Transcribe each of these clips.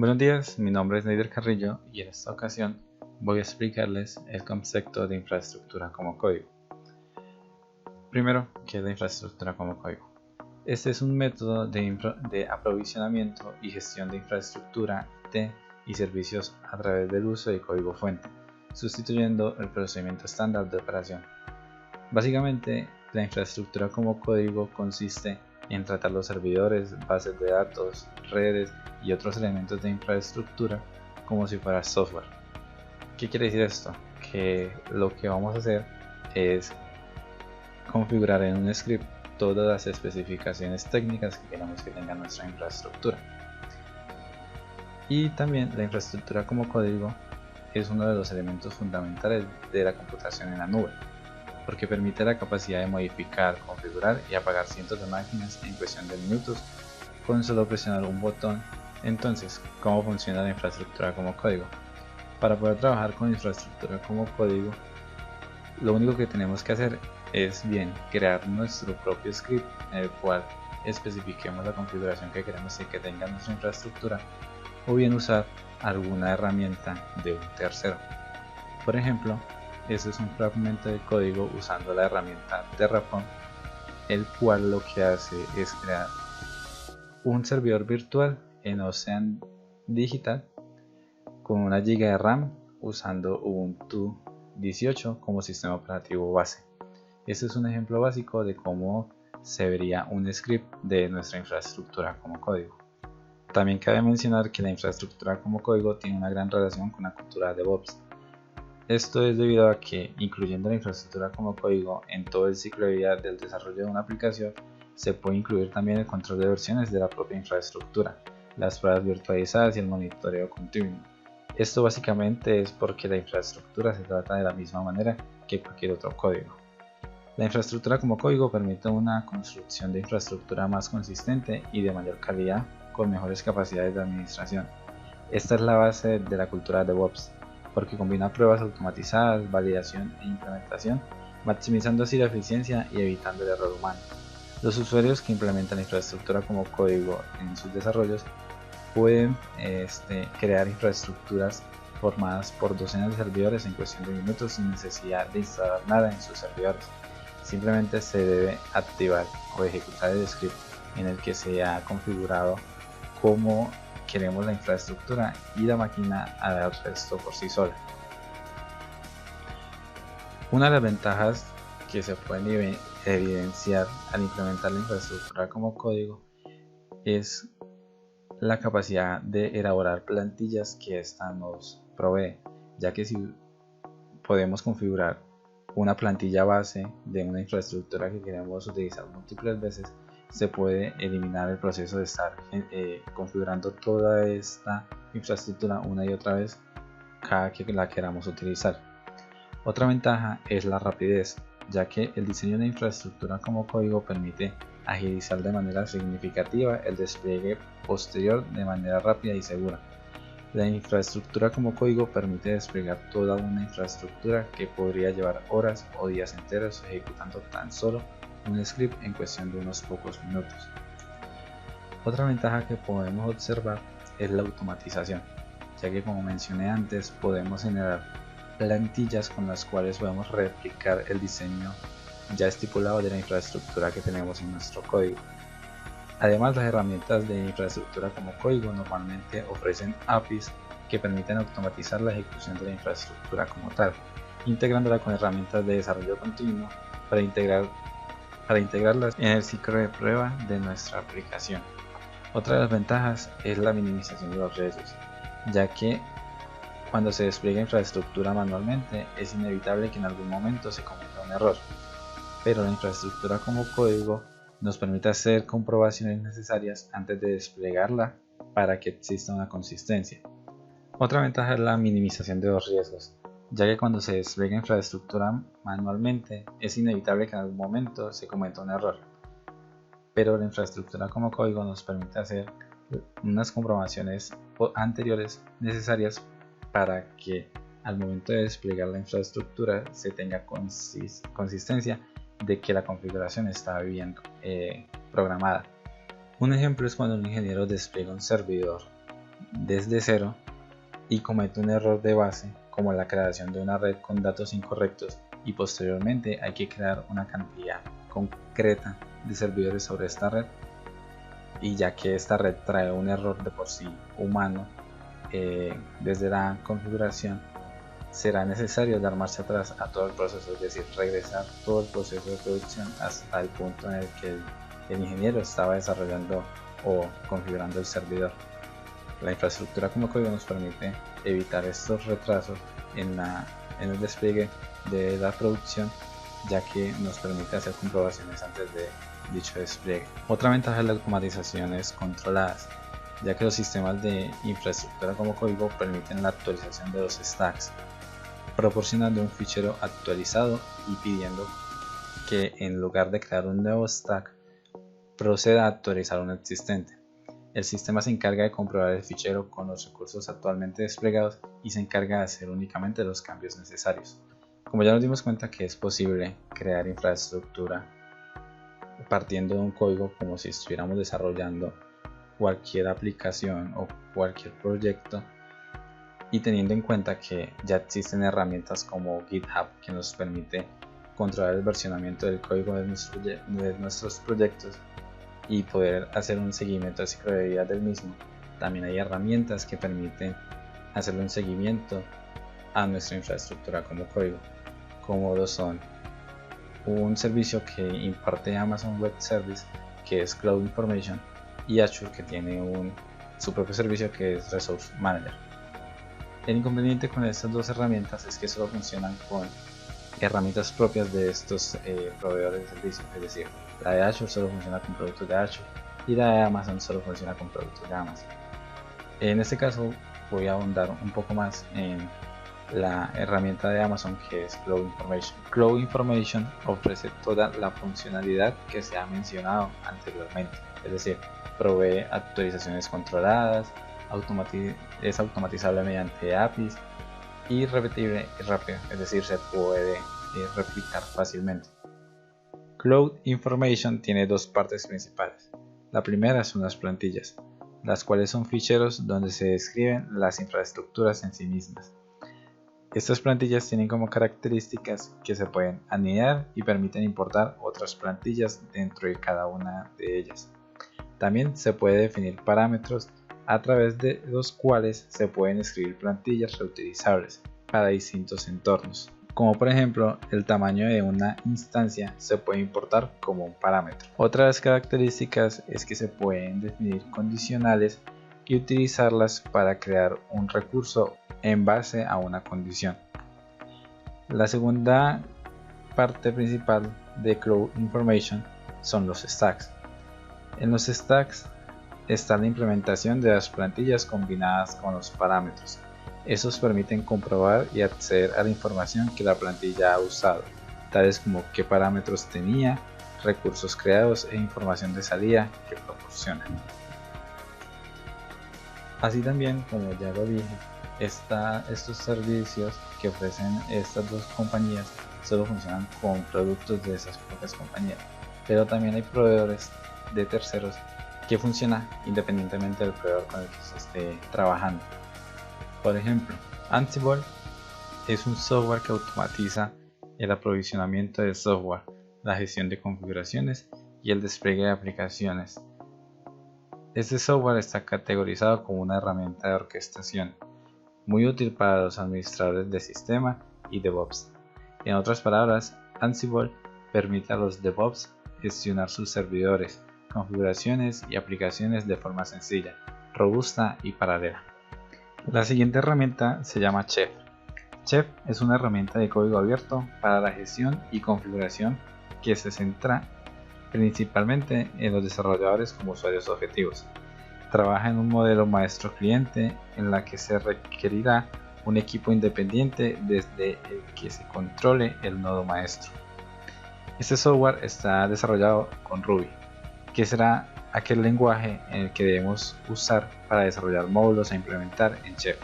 Buenos días, mi nombre es Neider Carrillo y en esta ocasión voy a explicarles el concepto de infraestructura como código. Primero, ¿qué es la infraestructura como código? Este es un método de aprovisionamiento y gestión de infraestructura y servicios a través del uso de código fuente, sustituyendo el procedimiento estándar de operación. Básicamente, la infraestructura como código consiste en tratar los servidores, bases de datos, redes y otros elementos de infraestructura como si fuera software. ¿Qué quiere decir esto? Que lo que vamos a hacer es configurar en un script todas las especificaciones técnicas que queremos que tenga nuestra infraestructura. Y también la infraestructura como código es uno de los elementos fundamentales de la computación en la nube, porque permite la capacidad de modificar, configurar y apagar cientos de máquinas en cuestión de minutos con solo presionar un botón. Entonces, ¿cómo funciona la infraestructura como código? Para poder trabajar con infraestructura como código, lo único que tenemos que hacer es bien crear nuestro propio script en el cual especifiquemos la configuración que queremos que tenga nuestra infraestructura, o bien usar alguna herramienta de un tercero. Por ejemplo, este es un fragmento de código usando la herramienta Terraform, el cual lo que hace es crear un servidor virtual en Ocean Digital con 1 GB de RAM usando Ubuntu 18 como sistema operativo base. Este es un ejemplo básico de cómo se vería un script de nuestra infraestructura como código. También cabe mencionar que la infraestructura como código tiene una gran relación con la cultura de DevOps. Esto es debido a que, incluyendo la infraestructura como código en todo el ciclo de vida del desarrollo de una aplicación, se puede incluir también el control de versiones de la propia infraestructura, las pruebas virtualizadas y el monitoreo continuo. Esto básicamente es porque la infraestructura se trata de la misma manera que cualquier otro código. La infraestructura como código permite una construcción de infraestructura más consistente y de mayor calidad con mejores capacidades de administración. Esta es la base de la cultura de DevOps, porque combina pruebas automatizadas, validación e implementación, maximizando así la eficiencia y evitando el error humano. Los usuarios que implementan la infraestructura como código en sus desarrollos pueden crear infraestructuras formadas por docenas de servidores en cuestión de minutos sin necesidad de instalar nada en sus servidores. Simplemente se debe activar o ejecutar el script en el que se ha configurado cómo queremos la infraestructura y la máquina hará el resto por sí sola. Una de las ventajas que se pueden evidenciar al implementar la infraestructura como código es la capacidad de elaborar plantillas que esta nos provee, ya que si podemos configurar una plantilla base de una infraestructura que queremos utilizar múltiples veces, se puede eliminar el proceso de estar configurando toda esta infraestructura una y otra vez cada que la queramos utilizar. Otra ventaja es la rapidez, ya que el diseño de infraestructura como código permite agilizar de manera significativa el despliegue posterior de manera rápida y segura. La infraestructura como código permite desplegar toda una infraestructura que podría llevar horas o días enteros ejecutando tan solo un script en cuestión de unos pocos minutos. Otra ventaja que podemos observar es la automatización, ya que como mencioné antes podemos generar plantillas con las cuales podemos replicar el diseño ya estipulado de la infraestructura que tenemos en nuestro código. Además, las herramientas de infraestructura como código normalmente ofrecen APIs que permiten automatizar la ejecución de la infraestructura como tal, integrándola con herramientas de desarrollo continuo para integrarlas en el ciclo de prueba de nuestra aplicación. Otra de las ventajas es la minimización de los riesgos, ya que cuando se despliega infraestructura manualmente es inevitable que en algún momento se cometa un error, pero la infraestructura como código nos permite hacer comprobaciones necesarias antes de desplegarla para que exista una consistencia. Otra ventaja es la minimización de los riesgos, ya que cuando se despliega infraestructura manualmente es inevitable que en algún momento se cometa un error, pero la infraestructura como código nos permite hacer unas comprobaciones anteriores necesarias para que al momento de desplegar la infraestructura se tenga consistencia de que la configuración está bien programada. Un ejemplo es cuando un ingeniero despliega un servidor desde cero y comete un error de base como la creación de una red con datos incorrectos, y posteriormente hay que crear una cantidad concreta de servidores sobre esta red, y ya que esta red trae un error de por sí humano desde la configuración, será necesario dar marcha atrás a todo el proceso, es decir, regresar todo el proceso de producción hasta el punto en el que el ingeniero estaba desarrollando o configurando el servidor. La infraestructura como código nos permite evitar estos retrasos en el despliegue de la producción, ya que nos permite hacer comprobaciones antes de dicho despliegue. Otra ventaja es las automatizaciones controladas, ya que los sistemas de infraestructura como código permiten la actualización de los stacks, proporcionando un fichero actualizado y pidiendo que en lugar de crear un nuevo stack, proceda a actualizar un existente. El sistema se encarga de comprobar el fichero con los recursos actualmente desplegados y se encarga de hacer únicamente los cambios necesarios. Como ya nos dimos cuenta que es posible crear infraestructura partiendo de un código como si estuviéramos desarrollando cualquier aplicación o cualquier proyecto, y teniendo en cuenta que ya existen herramientas como GitHub que nos permite controlar el versionamiento del código de nuestros proyectos y poder hacer un seguimiento al ciclo de vida del mismo, también hay herramientas que permiten hacerle un seguimiento a nuestra infraestructura como código, como lo son un servicio que imparte Amazon Web Service, que es Cloud Information, y Azure, que tiene su propio servicio, que es Resource Manager. El inconveniente con estas dos herramientas es que solo funcionan con herramientas propias de estos proveedores de servicios, es decir, la de Azure solo funciona con productos de Azure y la de Amazon solo funciona con productos de Amazon. En este caso voy a ahondar un poco más en la herramienta de Amazon, que es Cloud Information. Cloud Information ofrece toda la funcionalidad que se ha mencionado anteriormente, es decir, provee actualizaciones controladas, es automatizable mediante APIs y repetible y rápido, es decir, se puede replicar fácilmente. Cloud Information tiene dos partes principales. La primera son las plantillas, las cuales son ficheros donde se describen las infraestructuras en sí mismas. Estas plantillas tienen como características que se pueden anidar y permiten importar otras plantillas dentro de cada una de ellas. También se puede definir parámetros a través de los cuales se pueden escribir plantillas reutilizables para distintos entornos, como por ejemplo el tamaño de una instancia se puede importar como un parámetro. Otra de las características es que se pueden definir condicionales y utilizarlas para crear un recurso en base a una condición. La segunda parte principal de Cloud Information son los stacks. En los stacks está la implementación de las plantillas combinadas con los parámetros. Estos permiten comprobar y acceder a la información que la plantilla ha usado, tales como qué parámetros tenía, recursos creados e información de salida que proporcionan. Así también, como ya lo dije, estos servicios que ofrecen estas dos compañías solo funcionan con productos de esas propias compañías, pero también hay proveedores de terceros que funcionan independientemente del proveedor con el que se esté trabajando. Por ejemplo, Ansible es un software que automatiza el aprovisionamiento del software, la gestión de configuraciones y el despliegue de aplicaciones. Este software está categorizado como una herramienta de orquestación, muy útil para los administradores de sistema y DevOps. En otras palabras, Ansible permite a los DevOps gestionar sus servidores, configuraciones y aplicaciones de forma sencilla, robusta y paralela. La siguiente herramienta se llama Chef. Chef es una herramienta de código abierto para la gestión y configuración que se centra principalmente en los desarrolladores como usuarios objetivos. Trabaja en un modelo maestro-cliente en la que se requerirá un equipo independiente desde el que se controle el nodo maestro. Este software está desarrollado con Ruby, que será aquel lenguaje en el que debemos usar para desarrollar módulos a implementar en Chef.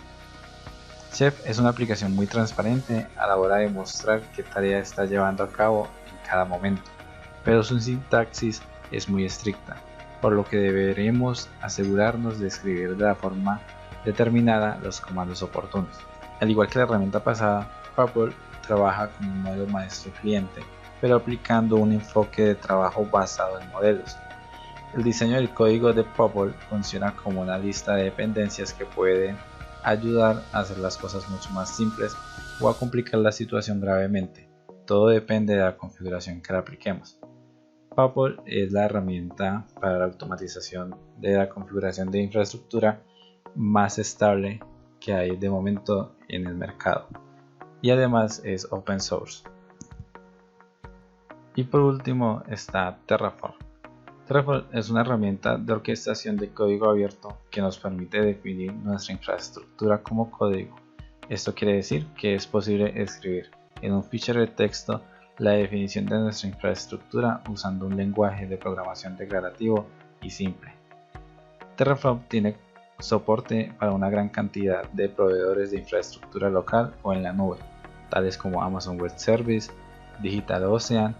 Chef es una aplicación muy transparente a la hora de mostrar qué tarea está llevando a cabo en cada momento, pero su sintaxis es muy estricta, por lo que deberemos asegurarnos de escribir de la forma determinada los comandos oportunos. Al igual que la herramienta pasada, Purple trabaja con un modelo maestro-cliente, pero aplicando un enfoque de trabajo basado en modelos. El diseño del código de Purple funciona como una lista de dependencias que pueden ayudar a hacer las cosas mucho más simples o a complicar la situación gravemente. Todo depende de la configuración que le apliquemos. Purple es la herramienta para la automatización de la configuración de infraestructura más estable que hay de momento en el mercado, y además es open source. Y por último está Terraform. Terraform es una herramienta de orquestación de código abierto que nos permite definir nuestra infraestructura como código. Esto quiere decir que es posible escribir en un fichero de texto la definición de nuestra infraestructura usando un lenguaje de programación declarativo y simple. Terraform tiene soporte para una gran cantidad de proveedores de infraestructura local o en la nube, tales como Amazon Web Service, DigitalOcean,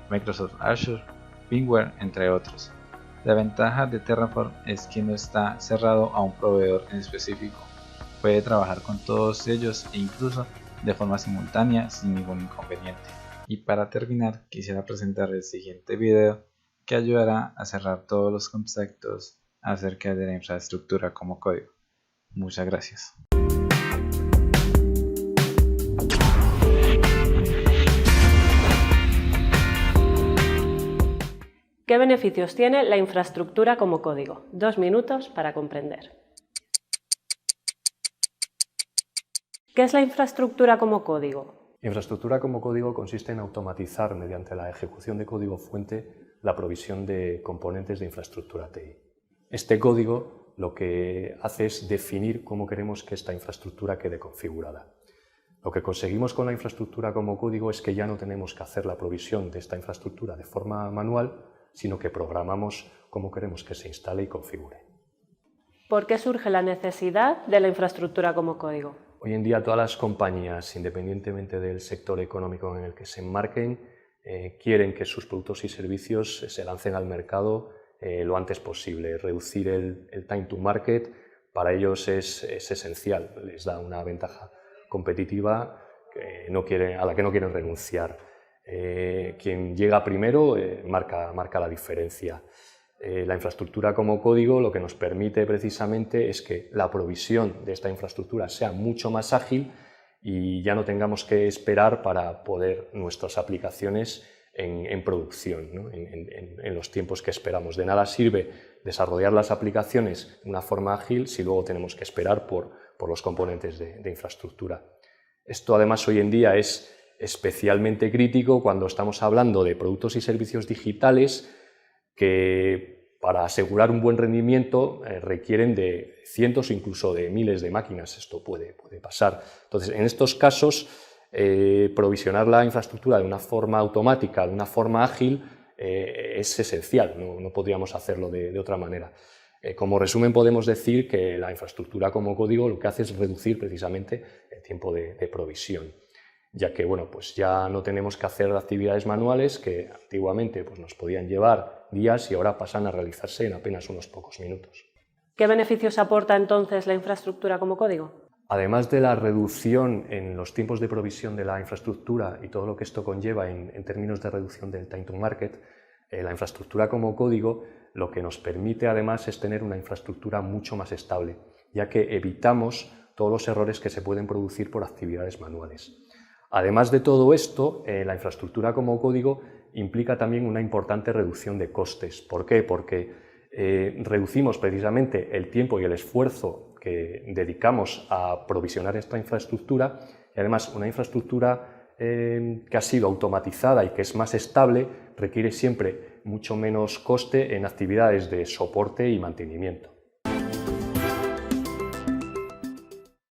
Microsoft Azure, VMware, entre otros. La ventaja de Terraform es que no está cerrado a un proveedor en específico. Puede trabajar con todos ellos e incluso de forma simultánea sin ningún inconveniente. Y para terminar, quisiera presentar el siguiente video que ayudará a cerrar todos los conceptos acerca de la infraestructura como código. Muchas gracias. ¿Qué beneficios tiene la infraestructura como código? 2 minutos para comprender. ¿Qué es la infraestructura como código? Infraestructura como código consiste en automatizar mediante la ejecución de código fuente la provisión de componentes de infraestructura TI. Este código lo que hace es definir cómo queremos que esta infraestructura quede configurada. Lo que conseguimos con la infraestructura como código es que ya no tenemos que hacer la provisión de esta infraestructura de forma manual, sino que programamos cómo queremos que se instale y configure. ¿Por qué surge la necesidad de la infraestructura como código? Hoy en día todas las compañías, independientemente del sector económico en el que se enmarquen, quieren que sus productos y servicios se lancen al mercado lo antes posible. Reducir el time to market para ellos es esencial, les da una ventaja competitiva a la que no quieren renunciar. Quien llega primero marca la diferencia. La infraestructura como código lo que nos permite precisamente es que la provisión de esta infraestructura sea mucho más ágil y ya no tengamos que esperar para poder nuestras aplicaciones en producción, ¿no? en los tiempos que esperamos. De nada sirve desarrollar las aplicaciones de una forma ágil si luego tenemos que esperar por los componentes de infraestructura. Esto además hoy en día es especialmente crítico cuando estamos hablando de productos y servicios digitales que para asegurar un buen rendimiento requieren de cientos o incluso de miles de máquinas. Esto puede pasar. Entonces, en estos casos, provisionar la infraestructura de una forma automática, de una forma ágil, es esencial. No podríamos hacerlo de otra manera. Como resumen, podemos decir que la infraestructura como código lo que hace es reducir precisamente el tiempo de provisión, ya que pues ya no tenemos que hacer actividades manuales que antiguamente nos podían llevar días y ahora pasan a realizarse en apenas unos pocos minutos. ¿Qué beneficios aporta entonces la infraestructura como código? Además de la reducción en los tiempos de provisión de la infraestructura y todo lo que esto conlleva en términos de reducción del time to market, la infraestructura como código lo que nos permite además es tener una infraestructura mucho más estable, ya que evitamos todos los errores que se pueden producir por actividades manuales. Además de todo esto, la infraestructura como código implica también una importante reducción de costes. ¿Por qué? Porque reducimos precisamente el tiempo y el esfuerzo que dedicamos a provisionar esta infraestructura y además una infraestructura que ha sido automatizada y que es más estable requiere siempre mucho menos coste en actividades de soporte y mantenimiento.